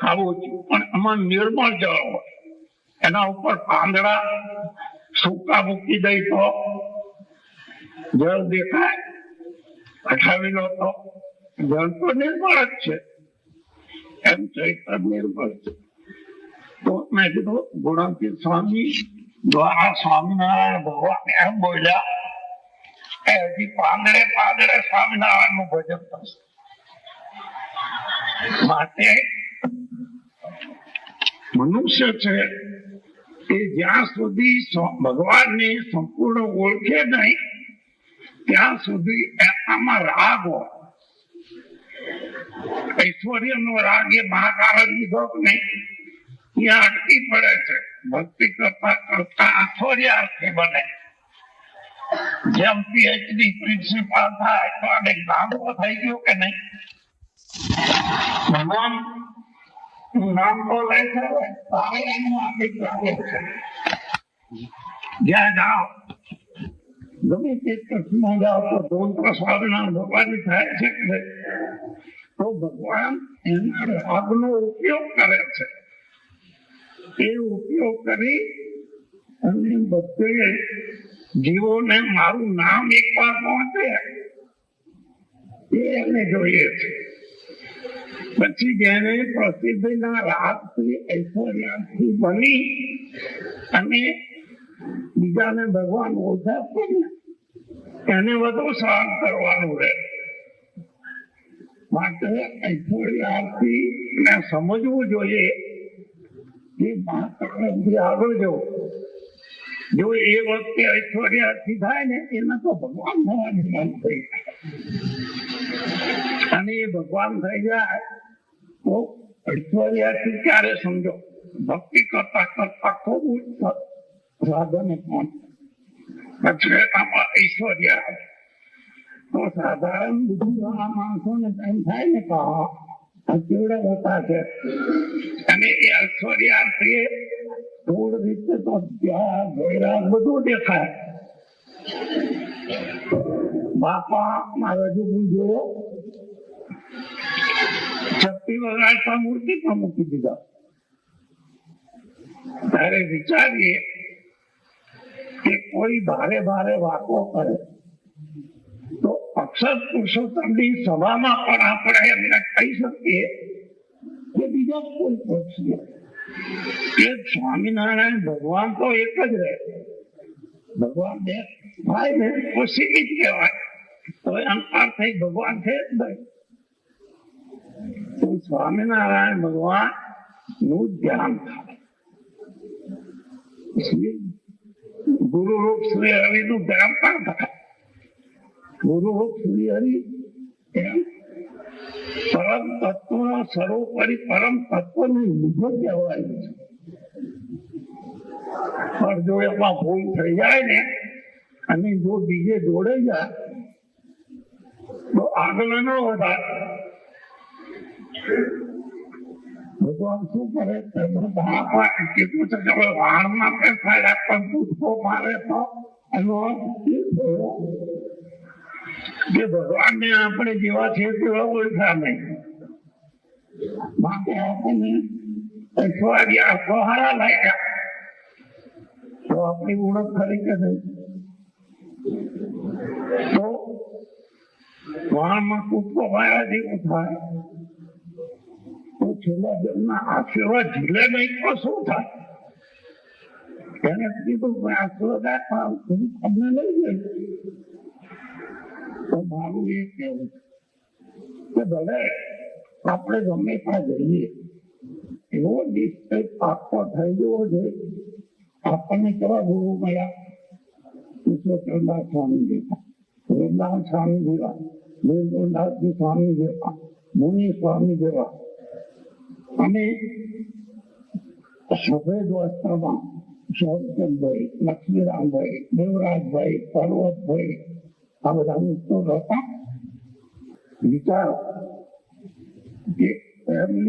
આવું થયું. પણ આમાં નિર્મળ જળ હોય, એના ઉપર પાંદડા સૂકા મૂકી દઈ તો જળ દેખાય, અઠાવી લો તો જળ તો નિર્મળ જ છે, એમ ચૈત્ર નિર્મળ છે. તો મેં કીધું ગુણાતીત સ્વામી દ્વારા સ્વામિનારાયણ ભગવાન એમ બોલ્યા, હજી પાંદડે પાંદડે સ્વામિનારાયણ નું ભજન થશે. માટે મનુષ્ય છે એ જ્યાં સુધી ભગવાનને સંપૂર્ણ ઓળખે નહીં ત્યાં સુધી આમાં રાગ હોય. ઐશ્વર્ય નો રાગ એ મહાકાળ લીધો નહીં, ત્યાં અટકી પડે છે. ભક્તિ કરતા કરતા ઐશ્વર્યાર્થી બને. જેમ પીએચડી પ્રિન્સિપાલ થાય તો આને જ્ઞાન થઈ ગયું કે નહીં? ભગવાન નામ તો લે છે, તારે એનું આપી લાગે છે. જ્યાં જાઓ ગમે તે કચ્છમાં જાઓ તો ધોન પ્રસાદના ભગવાન થાય છે કે તો ભગવાન એના રાગનો ઉપયોગ કરે છે. એ ઉપયોગ કરી અને બધે જીવોને મારું નામ એકવાર પહોંચે એને જોઈએ છે. પછી જેને પ્રસિદ્ધિના રાગથી ઐશ્વર્યાથી બની અને બીજાને ભગવાન ઓળખાશે ને એને વધુ સહન કરવાનું રહે. માટે ઐશ્વર્યાથી ને સમજવું જોઈએ કે મહાકાળથી આગળ જવું. જો એ વખતે ઐશ્વર્યાથી થાય ને એને તો ભગવાન થવાની મન થઈ જાય, અને એ ભગવાન થઈ જાય તો ઐશ્વર્યાથી ક્યારે સમજો ભક્તિ કરતા કરતા ખૂબ સાધને પછી આમાં ઐશ્વર્ય તો સાધારણ બુદ્ધિવાળા માણસોને એમ થાય ને કે કેવડા હોતા છે, અને એ ઐશ્વર્યાથી થોડ રીતે તો વૈરાગ બધું દેખાય. બાપા મારા રજૂ જોયો શક્તિ વગાડતા મૂર્તિ પણ મૂકી દીધા. ત્યારે વિચારીએ કે કોઈ ભારે ભારે વાતો કરે તો અક્ષર પુરુષોત્તમની સભામાં પણ આપણે એમને કહી શકીએ કે બીજા કોઈ પક્ષી કે સ્વામિનારાયણ ભગવાન તો એક જ રહે. ભગવાન બે ભાઈ ને તો સીમિત કહેવાય, તો અંતર થઈ ભગવાન છે જ નહીં. તો સ્વામિનારાયણ ભગવાન નું ધ્યાન થાય. ગુરુ રૂપ શ્રી હરિ નું ધ્યાન પણ થાય. ગુરુ રૂપ શ્રી હરિ પરમ તત્વ સર્વોપરી પરમ તત્વ નું નિજ કહેવાયું છે. પણ જો એમાં ભૂલ થઈ જાય ને અને જો બીજે જોડે જાય તો આગળ ન વધારે. ભગવાન શું કરે કેટલું છે કે વાણમાં ફેરફાર પણ પૂછવો મારે તો એનો કે ભગવાનને આપણે જેવા છે તેવા ઓળખા નહીં. માટે આપણને ઐશ્વર્ય સહારા લાગ્યા તો આપણી ઓળખ ખરી કે નહીં? તો વાણમાં પૂછવો મારા જેવું થાય તો છેલ્લા જન્મના આશીર્વાદ ઝીલે નહીં તો શું થાય? એને કીધું આશીર્વાદ અમને લઈ જાય. તો મારું એ કહેવું કે ભલે આપણે ગમે ત્યાં જઈએ એવો નિશ્ચય પાકો થઈ જવો જોઈએ. આપણને કેવા ગુરુ મળ્યા? ઈશ્વરચંદ્ર સ્વામી જેવા, વૃંદાવન સ્વામી જેવા, દેવગુણદાસજી સ્વામી જેવા, મુનિ સ્વામી જેવા, અને સફેદ વસ્ત્રમાં શોભચંદભાઈ, લક્ષ્મીરામભાઈ, દેવરાજભાઈ, પર્વતભાઈ, આ બધા મિત્રો હતા. વિચારો કે એમને